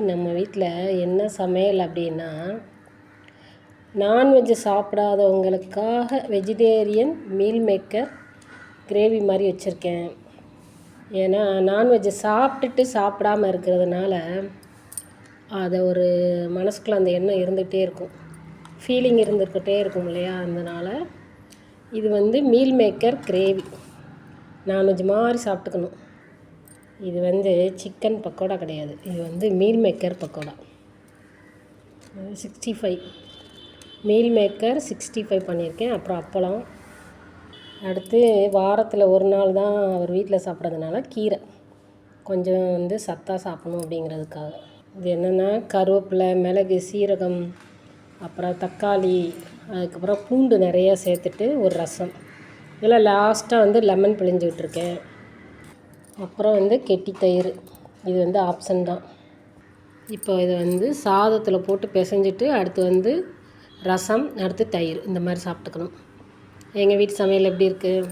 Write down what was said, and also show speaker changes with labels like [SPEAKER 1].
[SPEAKER 1] நம்ம வீட்டில் என்ன சமையல் அப்படின்னா, நான்வெஜ் சாப்பிடாதவங்களுக்காக வெஜிடேரியன் மீல் மேக்கர் கிரேவி மாதிரி வச்சுருக்கேன். ஏன்னா நான்வெஜ்ஜை சாப்பிட்டுட்டு சாப்பிடாமல் இருக்கிறதுனால அதை ஒரு மனசுக்குள்ள அந்த எண்ணம் இருந்துகிட்டே இருக்கும், ஃபீலிங் இருந்துக்கிட்டே இருக்கும் இல்லையா? அதனால் இது மீல் மேக்கர் கிரேவி நான்வெஜ் மாதிரி சாப்பிட்டுக்கணும். இது சிக்கன் பக்கோடா கிடையாது, இது meal maker pakoda 65 meal maker 65 பண்ணியிருக்கேன். அப்புறம் அப்பளம். அடுத்து வாரத்தில் ஒரு நாள் தான் அவர் வீட்டில் சாப்பிட்றதுனால கீரை கொஞ்சம் சத்தாக சாப்பிடணும் அப்படிங்கிறதுக்காக. இது என்னென்னா கருவேப்பிலை, மிளகு, சீரகம், அப்புறம் தக்காளி, அதுக்கப்புறம் பூண்டு நிறையா சேர்த்துட்டு ஒரு ரசம். இதில் லாஸ்ட்டாக லெமன் பிழிஞ்சு விட்டுருக்கேன். அப்புறம் கெட்டி தயிர், இது ஆப்ஷன் தான். இப்போ இதை சாதத்தில் போட்டு பிசைஞ்சிட்டு அடுத்து ரசம், அடுத்து தயிர், இந்த மாதிரி சாப்பிட்டுக்கணும். எங்கள் வீட்டு சமையல் எப்படி இருக்குது?